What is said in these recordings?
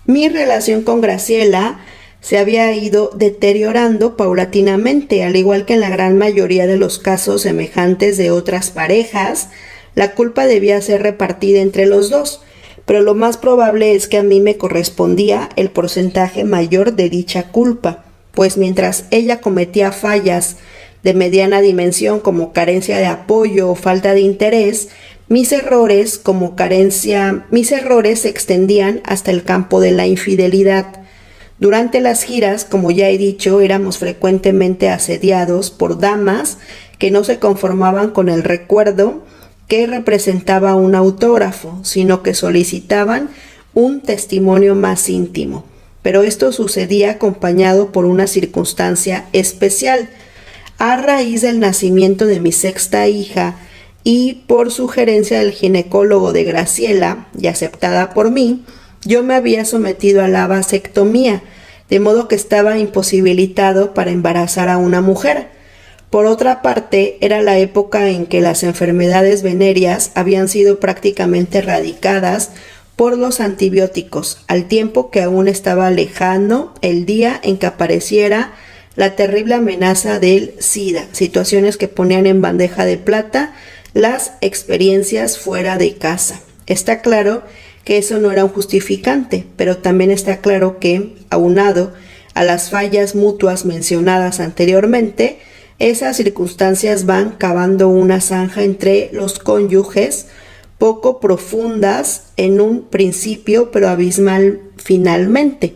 Mi relación con Graciela se había ido deteriorando paulatinamente, al igual que en la gran mayoría de los casos semejantes de otras parejas. La culpa debía ser repartida entre los dos, pero lo más probable es que a mí me correspondía el porcentaje mayor de dicha culpa, pues mientras ella cometía fallas de mediana dimensión como carencia de apoyo o falta de interés, mis errores se extendían hasta el campo de la infidelidad. Durante las giras, como ya he dicho, éramos frecuentemente asediados por damas que no se conformaban con el recuerdo que representaba un autógrafo, sino que solicitaban un testimonio más íntimo. Pero esto sucedía acompañado por una circunstancia especial. A raíz del nacimiento de mi sexta hija y por sugerencia del ginecólogo de Graciela, y aceptada por mí, yo me había sometido a la vasectomía, de modo que estaba imposibilitado para embarazar a una mujer. Por otra parte, era la época en que las enfermedades venéreas habían sido prácticamente erradicadas por los antibióticos, al tiempo que aún estaba lejano el día en que apareciera la terrible amenaza del SIDA, situaciones que ponían en bandeja de plata las experiencias fuera de casa. Está claro que eso no era un justificante, pero también está claro que, aunado a las fallas mutuas mencionadas anteriormente, esas circunstancias van cavando una zanja entre los cónyuges, poco profundas en un principio, pero abismal finalmente.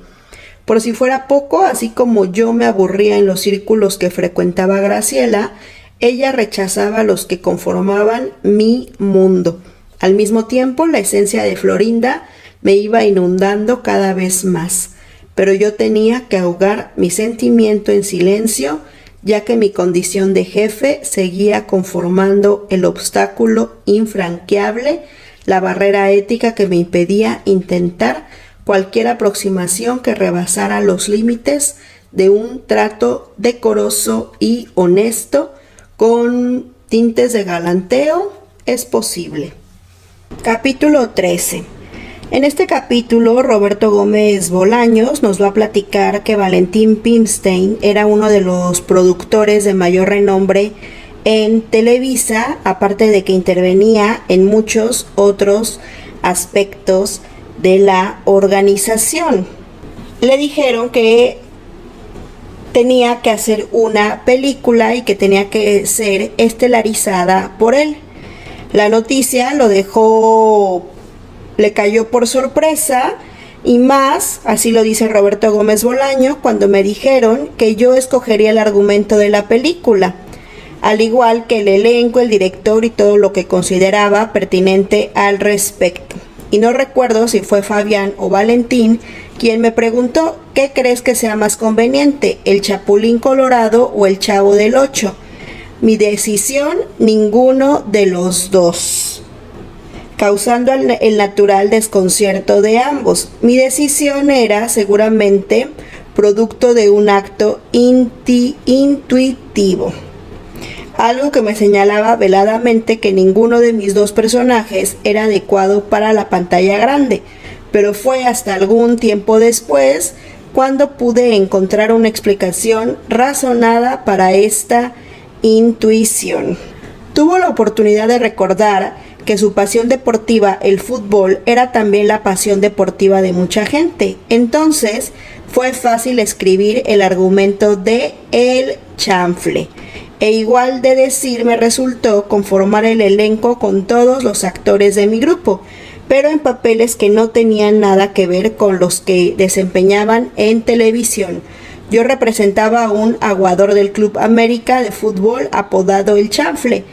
Por si fuera poco, así como yo me aburría en los círculos que frecuentaba Graciela, ella rechazaba los que conformaban mi mundo. Al mismo tiempo, la esencia de Florinda me iba inundando cada vez más, pero yo tenía que ahogar mi sentimiento en silencio, ya que mi condición de jefe seguía conformando el obstáculo infranqueable, la barrera ética que me impedía intentar cualquier aproximación que rebasara los límites de un trato decoroso y honesto con tintes de galanteo es posible. Capítulo 13. En este capítulo, Roberto Gómez Bolaños nos va a platicar que Valentín Pimstein era uno de los productores de mayor renombre en Televisa, aparte de que intervenía en muchos otros aspectos de la organización. Le dijeron que tenía que hacer una película y que tenía que ser estelarizada por él. La noticia le cayó por sorpresa y más, así lo dice Roberto Gómez Bolaño, cuando me dijeron que yo escogería el argumento de la película, al igual que el elenco, el director y todo lo que consideraba pertinente al respecto. Y no recuerdo si fue Fabián o Valentín quien me preguntó: ¿qué crees que sea más conveniente, el Chapulín Colorado o el Chavo del Ocho? Mi decisión: ninguno de los dos, causando el natural desconcierto de ambos. Mi decisión era seguramente producto de un acto intuitivo, algo que me señalaba veladamente que ninguno de mis dos personajes era adecuado para la pantalla grande, pero fue hasta algún tiempo después cuando pude encontrar una explicación razonada para esta intuición. Tuvo la oportunidad de recordar que su pasión deportiva, el fútbol, era también la pasión deportiva de mucha gente. Entonces fue fácil escribir el argumento de El Chanfle. E igual de decir me resultó conformar el elenco con todos los actores de mi grupo, pero en papeles que no tenían nada que ver con los que desempeñaban en televisión. Yo representaba a un aguador del Club América de fútbol apodado El Chanfle.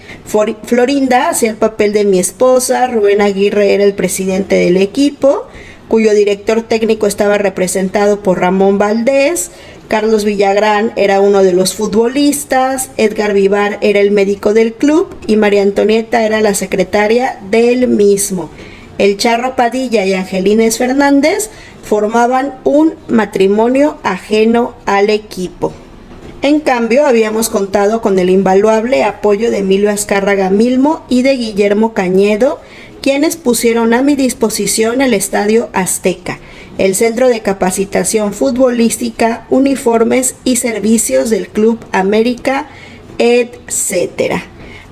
Florinda hacía el papel de mi esposa, Rubén Aguirre era el presidente del equipo, cuyo director técnico estaba representado por Ramón Valdés, Carlos Villagrán era uno de los futbolistas, Edgar Vivar era el médico del club y María Antonieta era la secretaria del mismo. El Charro Padilla y Angelines Fernández formaban un matrimonio ajeno al equipo. En cambio, habíamos contado con el invaluable apoyo de Emilio Azcárraga Milmo y de Guillermo Cañedo, quienes pusieron a mi disposición el Estadio Azteca, el centro de capacitación futbolística, uniformes y servicios del Club América, etc.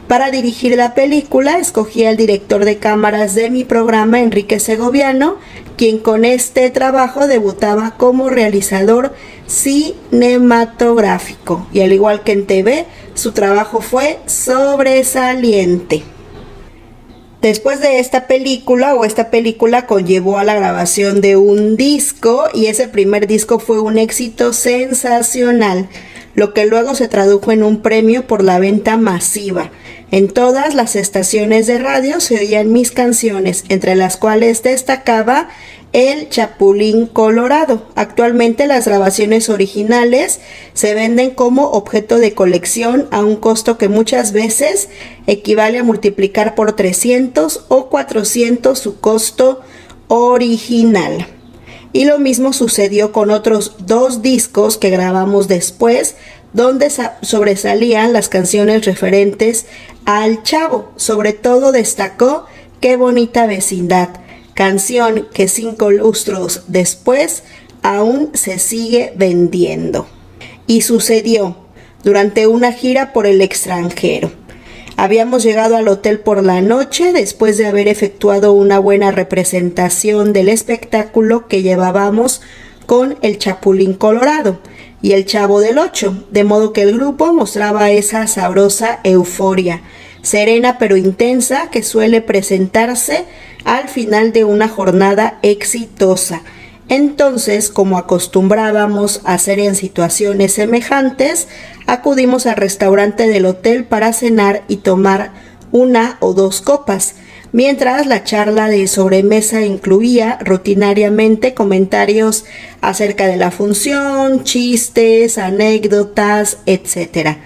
Para dirigir la película escogí al director de cámaras de mi programa, Enrique Segoviano, quien con este trabajo debutaba como realizador cinematográfico, y al igual que en TV, su trabajo fue sobresaliente. Después de esta película conllevó a la grabación de un disco, y ese primer disco fue un éxito sensacional, lo que luego se tradujo en un premio por la venta masiva. En todas las estaciones de radio se oían mis canciones, entre las cuales destacaba El Chapulín Colorado. Actualmente las grabaciones originales se venden como objeto de colección a un costo que muchas veces equivale a multiplicar por 300 o 400 su costo original. Y lo mismo sucedió con otros 2 discos que grabamos después, donde sobresalían las canciones referentes al Chavo. Sobre todo destacó Qué bonita vecindad, canción que 5 lustros después aún se sigue vendiendo. Y sucedió durante una gira por el extranjero. Habíamos llegado al hotel por la noche después de haber efectuado una buena representación del espectáculo que llevábamos con el Chapulín Colorado y el Chavo del Ocho, de modo que el grupo mostraba esa sabrosa euforia, serena pero intensa, que suele presentarse al final de una jornada exitosa. Entonces, como acostumbrábamos a hacer en situaciones semejantes, acudimos al restaurante del hotel para cenar y tomar 1 o 2 copas, mientras la charla de sobremesa incluía rutinariamente comentarios acerca de la función, chistes, anécdotas, etc.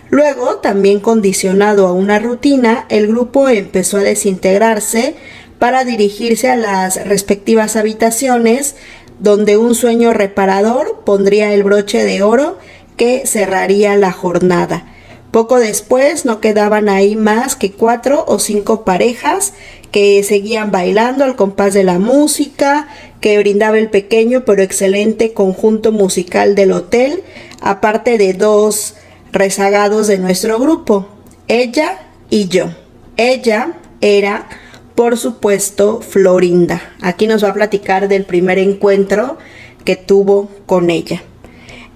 Luego, también condicionado a una rutina, el grupo empezó a desintegrarse para dirigirse a las respectivas habitaciones, donde un sueño reparador pondría el broche de oro que cerraría la jornada. Poco después no quedaban ahí más que 4 o 5 parejas que seguían bailando al compás de la música que brindaba el pequeño pero excelente conjunto musical del hotel, aparte de 2 rezagados de nuestro grupo, ella y yo. Ella era, por supuesto, Florinda. Aquí nos va a platicar del primer encuentro que tuvo con ella.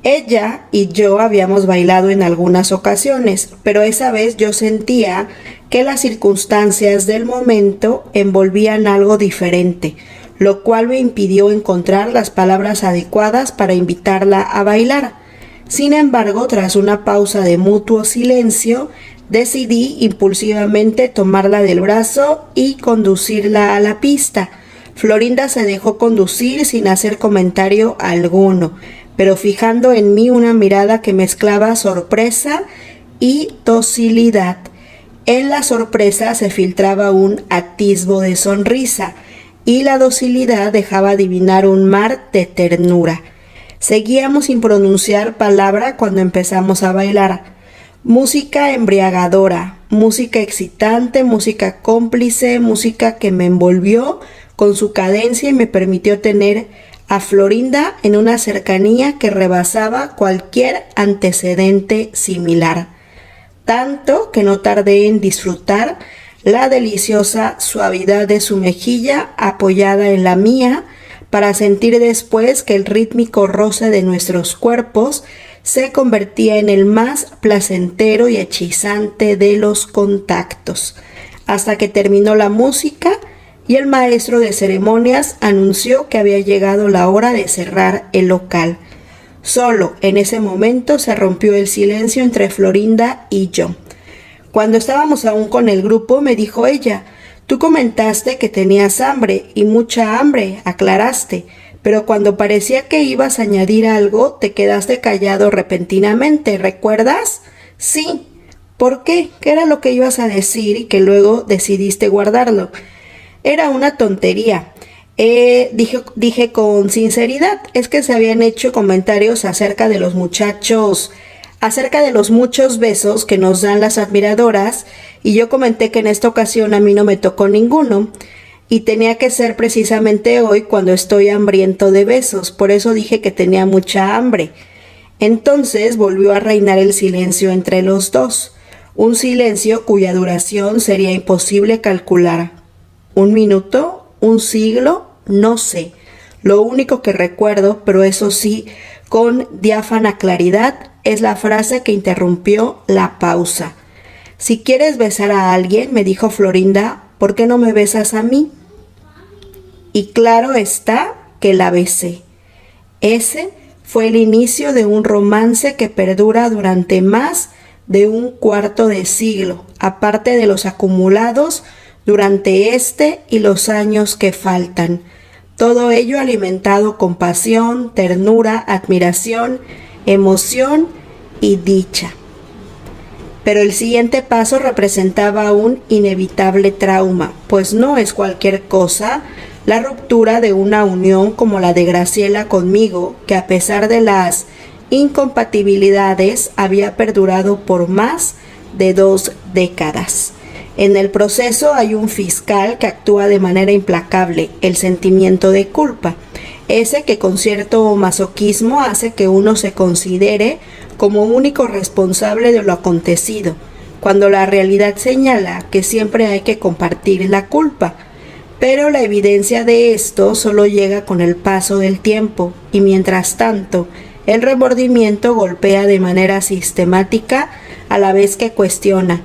Ella y yo habíamos bailado en algunas ocasiones, pero esa vez yo sentía que las circunstancias del momento envolvían algo diferente, lo cual me impidió encontrar las palabras adecuadas para invitarla a bailar. Sin embargo, tras una pausa de mutuo silencio, decidí impulsivamente tomarla del brazo y conducirla a la pista. Florinda se dejó conducir sin hacer comentario alguno, pero fijando en mí una mirada que mezclaba sorpresa y docilidad. En la sorpresa se filtraba un atisbo de sonrisa y la docilidad dejaba adivinar un mar de ternura. Seguíamos sin pronunciar palabra cuando empezamos a bailar. Música embriagadora, música excitante, música cómplice, música que me envolvió con su cadencia y me permitió tener a Florinda en una cercanía que rebasaba cualquier antecedente similar. Tanto que no tardé en disfrutar la deliciosa suavidad de su mejilla apoyada en la mía, para sentir después que el rítmico roce de nuestros cuerpos se convertía en el más placentero y hechizante de los contactos, hasta que terminó la música y el maestro de ceremonias anunció que había llegado la hora de cerrar el local. Solo en ese momento se rompió el silencio entre Florinda y yo. Cuando estábamos aún con el grupo, me dijo ella: «Tú comentaste que tenías hambre, y mucha hambre, aclaraste, pero cuando parecía que ibas a añadir algo, te quedaste callado repentinamente, ¿recuerdas?» «Sí». «¿Por qué? ¿Qué era lo que ibas a decir y que luego decidiste guardarlo?» «Era una tontería». Dije con sinceridad, es que se habían hecho comentarios acerca de los muchos besos que nos dan las admiradoras, y yo comenté que en esta ocasión a mí no me tocó ninguno, y tenía que ser precisamente hoy cuando estoy hambriento de besos, por eso dije que tenía mucha hambre. Entonces volvió a reinar el silencio entre los dos, un silencio cuya duración sería imposible calcular. ¿Un minuto? ¿Un siglo? No sé. Lo único que recuerdo, pero eso sí, con diáfana claridad, es la frase que interrumpió la pausa. Si quieres besar a alguien, me dijo Florinda, ¿por qué no me besas a mí? Y claro está que la besé. Ese fue el inicio de un romance que perdura durante más de un cuarto de siglo, aparte de los acumulados durante este y los años que faltan. Todo ello alimentado con pasión, ternura, admiración, emoción y dicha. Pero el siguiente paso representaba un inevitable trauma, pues no es cualquier cosa la ruptura de una unión como la de Graciela conmigo, que a pesar de las incompatibilidades había perdurado por más de 2 décadas. En el proceso hay un fiscal que actúa de manera implacable, el sentimiento de culpa, ese que con cierto masoquismo hace que uno se considere como único responsable de lo acontecido, cuando la realidad señala que siempre hay que compartir la culpa. Pero la evidencia de esto solo llega con el paso del tiempo, y mientras tanto, el remordimiento golpea de manera sistemática a la vez que cuestiona: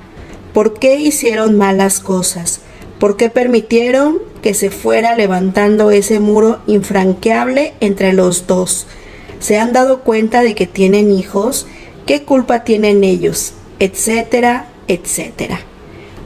¿por qué hicieron malas cosas? ¿Por qué permitieron que se fuera levantando ese muro infranqueable entre los dos? ¿Se han dado cuenta de que tienen hijos? ¿Qué culpa tienen ellos? Etcétera, etcétera.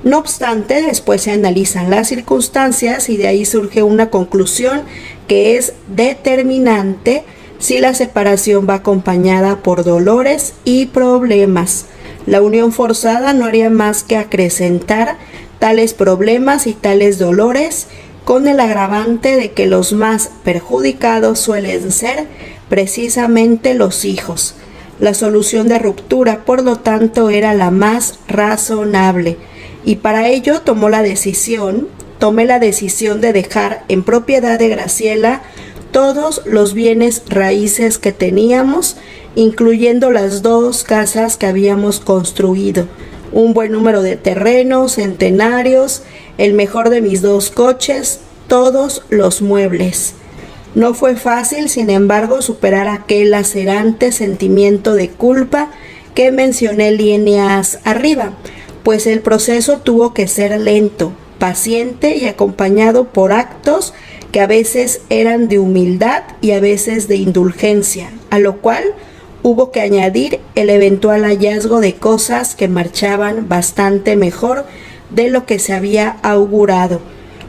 No obstante, después se analizan las circunstancias y de ahí surge una conclusión que es determinante si la separación va acompañada por dolores y problemas. La unión forzada no haría más que acrecentar tales problemas y tales dolores, con el agravante de que los más perjudicados suelen ser precisamente los hijos. La solución de ruptura, por lo tanto, era la más razonable, y para ello tomé la decisión de dejar en propiedad de Graciela todos los bienes raíces que teníamos, incluyendo las 2 casas que habíamos construido, un buen número de terrenos, centenarios, el mejor de mis 2 coches, todos los muebles. No fue fácil, sin embargo, superar aquel lacerante sentimiento de culpa que mencioné líneas arriba, pues el proceso tuvo que ser lento, paciente y acompañado por actos que a veces eran de humildad y a veces de indulgencia, a lo cual hubo que añadir el eventual hallazgo de cosas que marchaban bastante mejor de lo que se había augurado.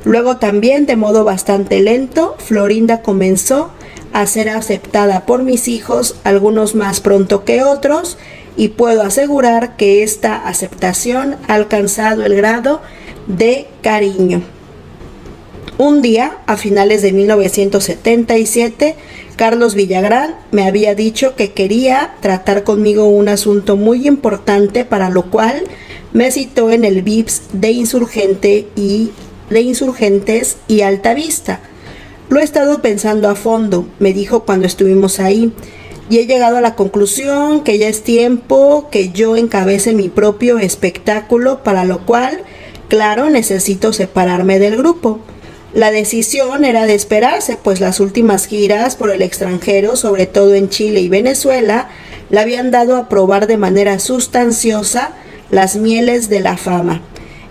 Luego también, de modo bastante lento, Florinda comenzó a ser aceptada por mis hijos, algunos más pronto que otros, y puedo asegurar que esta aceptación ha alcanzado el grado de cariño. Un día, a finales de 1977, Carlos Villagrán me había dicho que quería tratar conmigo un asunto muy importante, para lo cual me citó en el VIPS de Insurgentes y Altavista. Lo he estado pensando a fondo, me dijo cuando estuvimos ahí, y he llegado a la conclusión que ya es tiempo que yo encabece mi propio espectáculo, para lo cual, claro, necesito separarme del grupo. La decisión era de esperarse, pues las últimas giras por el extranjero, sobre todo en Chile y Venezuela, le habían dado a probar de manera sustanciosa las mieles de la fama.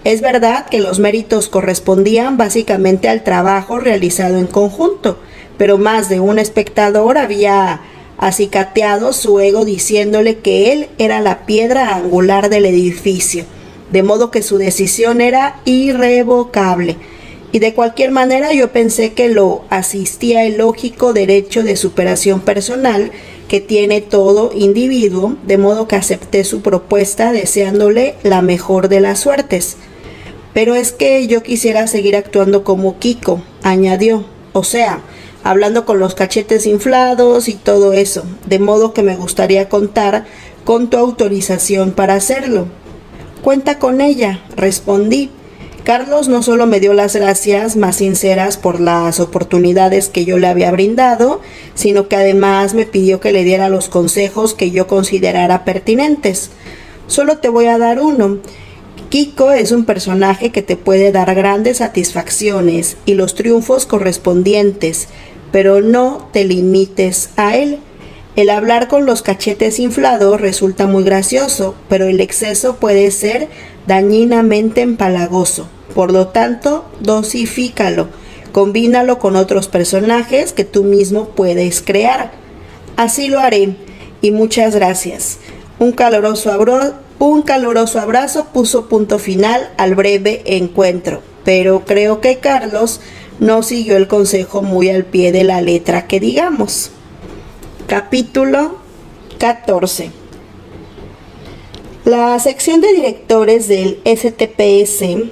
Es verdad que los méritos correspondían básicamente al trabajo realizado en conjunto, pero más de un espectador había acicateado su ego diciéndole que él era la piedra angular del edificio, de modo que su decisión era irrevocable. Y de cualquier manera yo pensé que lo asistía el lógico derecho de superación personal que tiene todo individuo, de modo que acepté su propuesta deseándole la mejor de las suertes. Pero es que yo quisiera seguir actuando como Kiko, añadió, o sea, hablando con los cachetes inflados y todo eso, de modo que me gustaría contar con tu autorización para hacerlo. Cuenta con ella, respondí. Carlos no solo me dio las gracias más sinceras por las oportunidades que yo le había brindado, sino que además me pidió que le diera los consejos que yo considerara pertinentes. Solo te voy a dar uno. Kiko es un personaje que te puede dar grandes satisfacciones y los triunfos correspondientes, pero no te limites a él. El hablar con los cachetes inflados resulta muy gracioso, pero el exceso puede ser dañinamente empalagoso. Por lo tanto, dosifícalo, combínalo con otros personajes que tú mismo puedes crear. Así lo haré, y muchas gracias. Un caluroso abrazo puso punto final al breve encuentro, pero creo que Carlos no siguió el consejo muy al pie de la letra que digamos. Capítulo 14. La sección de directores del STPC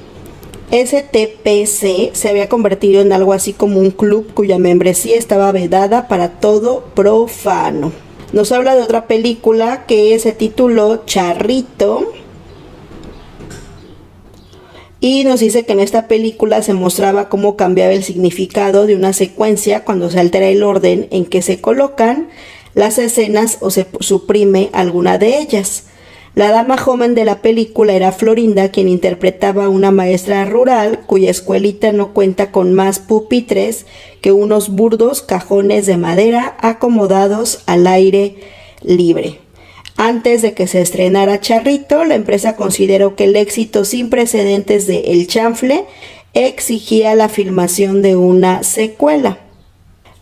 se había convertido en algo así como un club cuya membresía estaba vedada para todo profano. Nos habla de otra película que se tituló Charrito y nos dice que en esta película se mostraba cómo cambiaba el significado de una secuencia cuando se altera el orden en que se colocan las escenas o se suprime alguna de ellas. La dama joven de la película era Florinda, quien interpretaba a una maestra rural cuya escuelita no cuenta con más pupitres que unos burdos cajones de madera acomodados al aire libre. Antes de que se estrenara Charrito, la empresa consideró que el éxito sin precedentes de El Chanfle exigía la filmación de una secuela,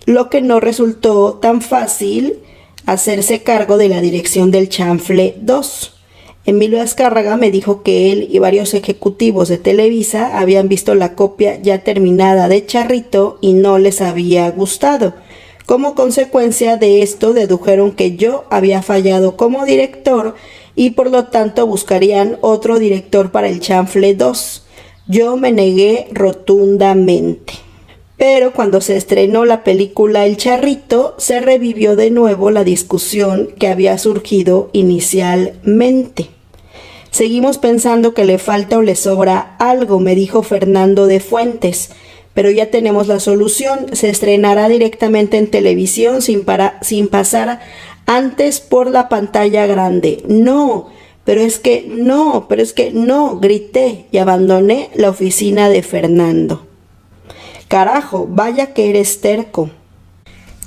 lo que no resultó tan fácil hacerse cargo de la dirección del Chanfle 2. Emilio Azcárraga me dijo que él y varios ejecutivos de Televisa habían visto la copia ya terminada de Charrito y no les había gustado. Como consecuencia de esto dedujeron que yo había fallado como director y por lo tanto buscarían otro director para el Chanfle 2. Yo me negué rotundamente. Pero cuando se estrenó la película El Charrito, se revivió de nuevo la discusión que había surgido inicialmente. Seguimos pensando que le falta o le sobra algo, me dijo Fernando de Fuentes, pero ya tenemos la solución. Se estrenará directamente en televisión sin pasar antes por la pantalla grande. No, grité y abandoné la oficina de Fernando. Carajo, vaya que eres terco.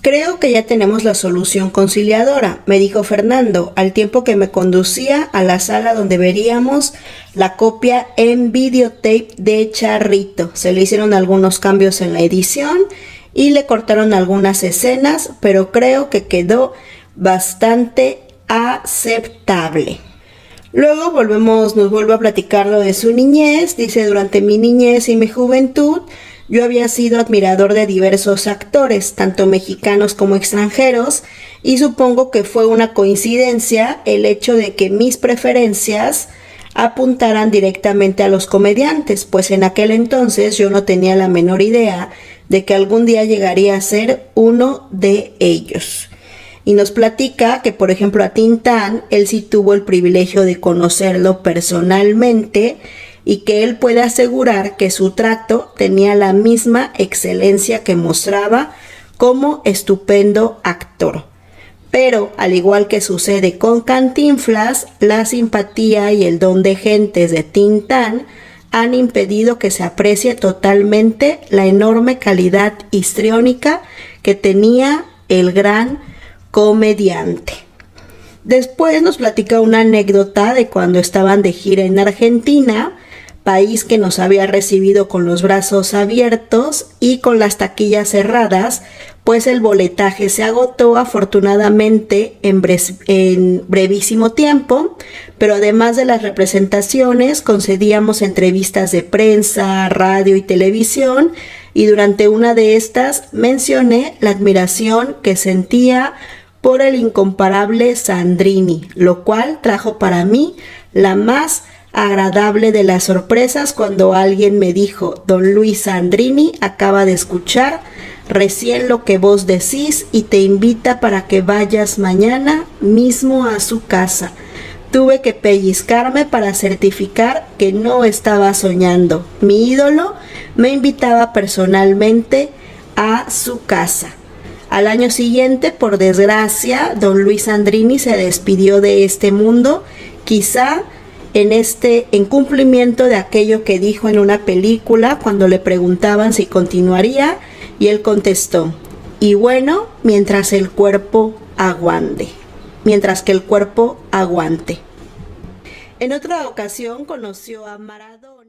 Creo que ya tenemos la solución conciliadora, me dijo Fernando, al tiempo que me conducía a la sala donde veríamos la copia en videotape de Charrito. Se le hicieron algunos cambios en la edición y le cortaron algunas escenas, pero creo que quedó bastante aceptable. Luego nos vuelve a platicar lo de su niñez. Dice: durante mi niñez y mi juventud, yo había sido admirador de diversos actores, tanto mexicanos como extranjeros, y supongo que fue una coincidencia el hecho de que mis preferencias apuntaran directamente a los comediantes, pues en aquel entonces yo no tenía la menor idea de que algún día llegaría a ser uno de ellos. Y nos platica que, por ejemplo, a Tintán, él sí tuvo el privilegio de conocerlo personalmente y que él puede asegurar que su trato tenía la misma excelencia que mostraba como estupendo actor. Pero, al igual que sucede con Cantinflas, la simpatía y el don de gentes de Tintán han impedido que se aprecie totalmente la enorme calidad histriónica que tenía el gran comediante. Después nos platica una anécdota de cuando estaban de gira en Argentina, país que nos había recibido con los brazos abiertos y con las taquillas cerradas, pues el boletaje se agotó afortunadamente en brevísimo tiempo, pero además de las representaciones concedíamos entrevistas de prensa, radio y televisión, y durante una de estas mencioné la admiración que sentía por el incomparable Sandrini, lo cual trajo para mí la más agradable de las sorpresas cuando alguien me dijo: don Luis Sandrini acaba de escuchar recién lo que vos decís y te invita para que vayas mañana mismo a su casa. Tuve que pellizcarme para certificar que no estaba soñando. Mi ídolo me invitaba personalmente a su casa. Al año siguiente, por desgracia, don Luis Sandrini se despidió de este mundo, quizá en cumplimiento de aquello que dijo en una película cuando le preguntaban si continuaría, y él contestó: y bueno, mientras que el cuerpo aguante. En otra ocasión conoció a Maradona.